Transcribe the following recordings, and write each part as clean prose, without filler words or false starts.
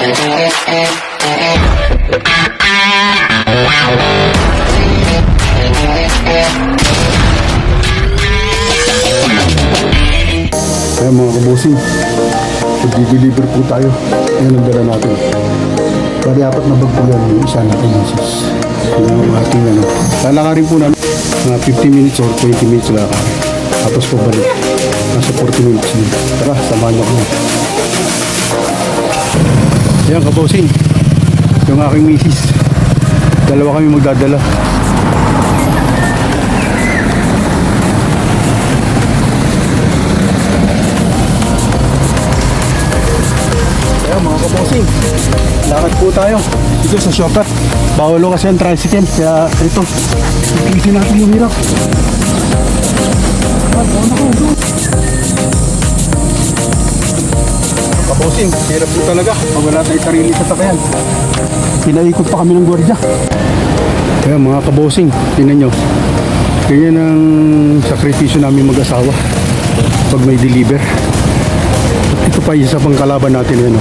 Ayan mga kabosing, mag-deliver po tayo. Ayan ang dala natin. Bali apat na bag po yan, yung isa natin misis. Ayan ang ating ano. Lalakarin po namin mga 15 minutes or 20 minutes lalakarin. Tapos po balik. Nasa 40 minutes din. Tara, samahan niyo ko. Ayan kabosing, yung aking misis. Dalawa kami magdadala. Mga kabosing, lakad po tayo dito sa shortcut. Bawal kasi ang tricycle, kaya ito pipilitin natin yung hirap. Kabosing, hirap po talaga pag wala tayong sarili sa sakayan. Pinaikot pa kami ng gwardiya. Kaya mga kabosing, tingnan nyo, ganyan ang sakripisyo namin mag-asawa pag may deliver. Ito pa isa pang kalaban natin yan,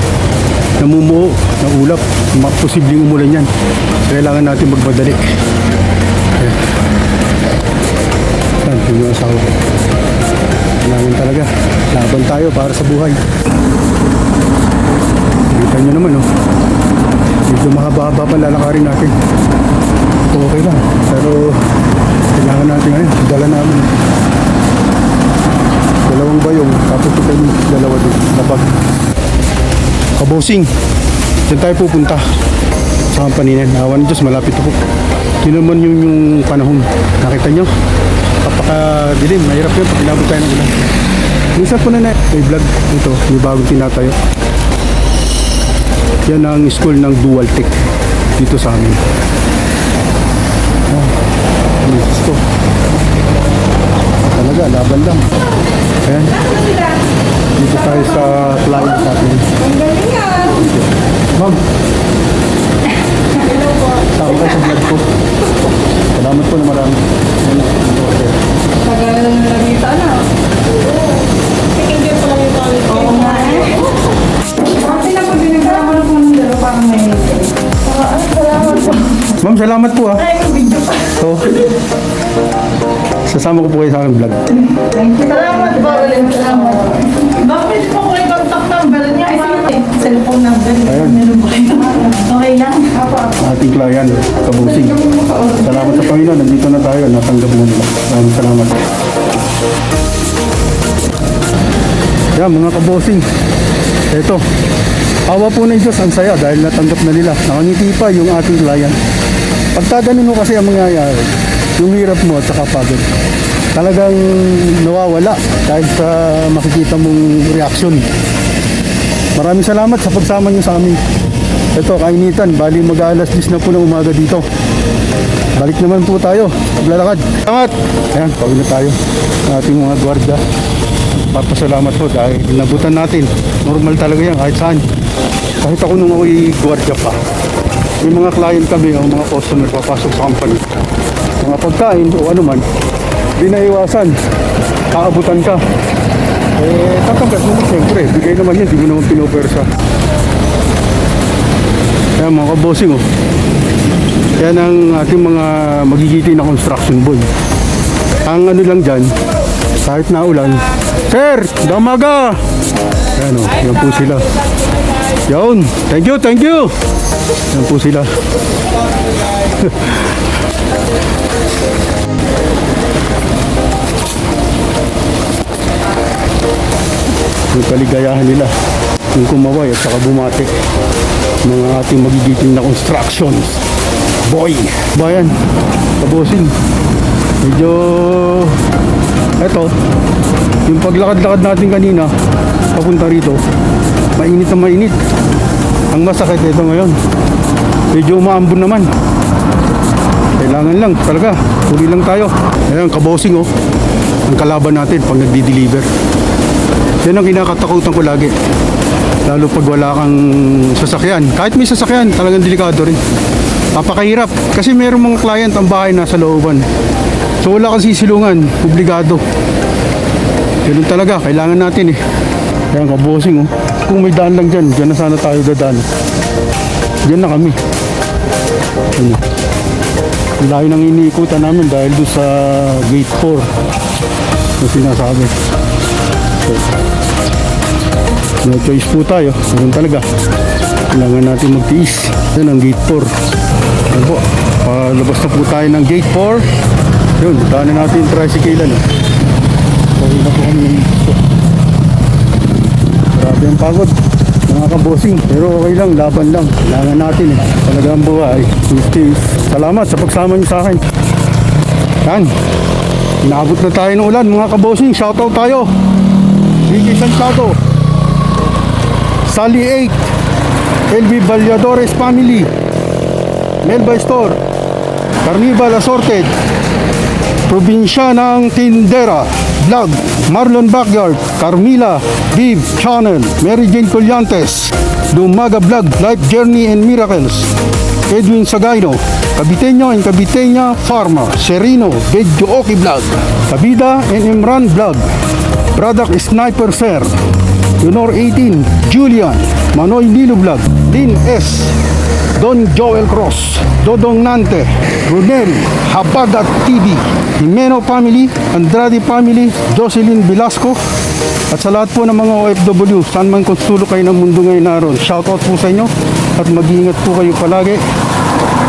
namumuo ng ulap, posibleng umulan yan, kailangan natin magmadali. Yan yung asawa ko, kailangan talaga laban tayo para sa buhay. Kita nyo naman medyo mahaba-haba pa lalakarin natin. Okay lang, pero kailangan natin ngayon dala namin dalawang bayong, tapos ito yung dalawa din labag. Kabosing, dyan tayo pupunta sa Kampaninan. Awan ng Diyos, malapit ako. Yun naman yung panahon, nakita nyo, kapaka-dilim, mahirap yun pag inabot tayo ng ulan. Minsan po na may vlog ito, yung bagong tinatayo. Yan ang school ng Dualtech dito sa amin. Gusto talaga, laban lang. Ayan, dito tayo sa client natin. Ma'am, sama kayo sa vlog ko. Salamat po na marami. Tagal na nalagita na. Enjoy pa lang yung college. Oo nga Kasi na pag binagdama na po ng dalo parang may salamat po. Ma'am, salamat po Ay, yung video pa. Sasama ko po kayo sa aking vlog. Thank you. Salamat po. Salamat. Bakit po ko yung contact number niya? Cellphone number. Meron ba kayo? Okay lang. Ating client, Kabosing. Salamat sa Panginoon, nandito na tayo, natanggap na nila. Maraming salamat. Yan mga Kabosing, eto, awa po ng Diyos, ang saya dahil natanggap na nila. Nakangiti pa yung ating client. Pagka ganun mo kasi ang mangyayari, yung hirap mo at saka pagod, talagang nawawala dahil sa makikita mong reaksyon. Maraming salamat sa pagsama niyo sa amin. Ito, kainitan, bali mag-alas 10 na po ng umaga dito. Balik naman po tayo, maglalakad. Salamat! Ayan, pawin na tayo ng ating mga gwardiya. Papasalamat po dahil nabutan natin. Normal talaga yan kahit saan. Kahit ako nung ako'y gwardiya pa, may mga client kami o mga customer papasok sa company, mga pagkain o ano man, di na iwasan, kaabutan ka, tatanggap mo siyempre, bigay naman yan, di mo naman pinopersa. Kaya mga kabosing, yan ang ating mga magigiti na construction boy. Ang ano lang dyan, kahit na ulan, sir, damaga! Yan yan po sila. Yun, thank you. Yan po sila. Yung kaligayahan nila, yung kumaway at saka bumati, mga ating magigiting na constructions boy. Bayan, Kabosing, medyo eto, yung paglakad-lakad natin kanina papunta rito, mainit na mainit. Ang masakit ito ngayon, medyo umaambon naman. Kailangan lang talaga, huli lang tayo. Ayan, Kabosing ang kalaban natin pag nagdi-deliver. Yan ang kinakatakutan ko lagi, lalo pag wala kang sasakyan. Kahit may sasakyan, talagang delikado rin. Napakahirap kasi mayroong mga client ang bahay nasa looban, so wala kang sisilungan, obligado. Ganun talaga, kailangan natin Ayan, Kabosing kung may daan lang dyan, dyan na sana tayo dadaan. Dyan na kami. Ano. Ang layo nang iniikutan namin dahil doon sa gate 4 na sinasabi. So, no choice po tayo. Ganun talaga. Kailangan natin magtiis. Yan ang gate 4. Ano po? Palabas na po tayo ng gate 4. Yun, daanan natin yung tricycle. Pagod na po kami ng gusto. Grabe ang pagod. Mga kabosing, pero okay lang, laban lang. Kailangan natin eh. Talagang buhay. Salamat sa pagsama niyo sa akin. Yan. Inaabot na tayo ng ulan, mga kabosing. Shoutout tayo. Vicky Santiago. Sally 8. LB Valladores Family. Melba Store. Carnival Assorted. Probinsya ng Tindera. Vlog, Marlon Backyard, Carmila, Viv Channel, Mary Jane Collantes, Dumaga Vlog, Life Journey and Miracles, Edwin Sagayno, Caviteño and Caviteña Pharma, Serino, Bedjo Oki Vlog, Kabida and Imran Vlog, Product Sniper Fair, Honor 18, Julian, Manoy Nilo Vlog, Lin S, Don Joel Cross, Dodong Nante, Brunel, Habagat TV, Jimeno Family, Andrade Family, Jocelyn Velasco, at sa lahat po ng mga OFW, saan man kung sulok kayo ng mundo ngayon naroon, shoutout po sa inyo at mag-iingat po kayo palagi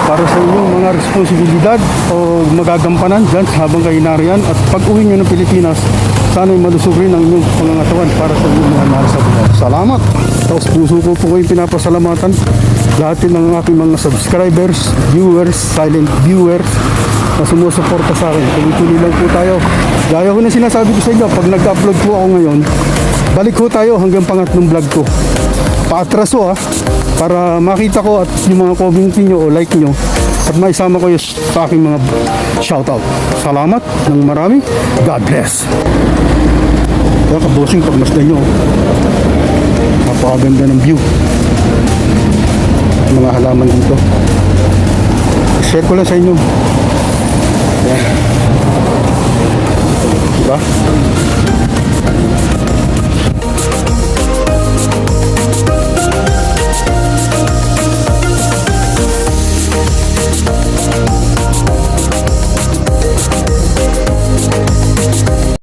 para sa inyong mga responsibilidad o magagampanan dyan habang kayo nariyan, at pag uwi nyo ng Pilipinas, sana'y malusog rin ang inyong pangangatawan para sa inyong mga mahal sa buhay. Salamat! Tapos puso ko po kayong pinapasalamatan lahat ng aking mga subscribers, viewers, silent viewers na sumusuporta sa akin. Tuloy-tuloy lang po tayo. Gaya ko na sinasabi ko sa inyo, pag nag-upload po ako ngayon, balik ko tayo hanggang pangatlong vlog ko. Paatraso para makita ko at yung mga comment niyo o like niyo at maisama ko yung sa aking mga shoutout. Salamat ng marami. God bless. Kaya kabosing, pagmasdan nyo, napakaganda ng view. Mga halaman dito. Share ko lang sa inyo. Yan. Diba?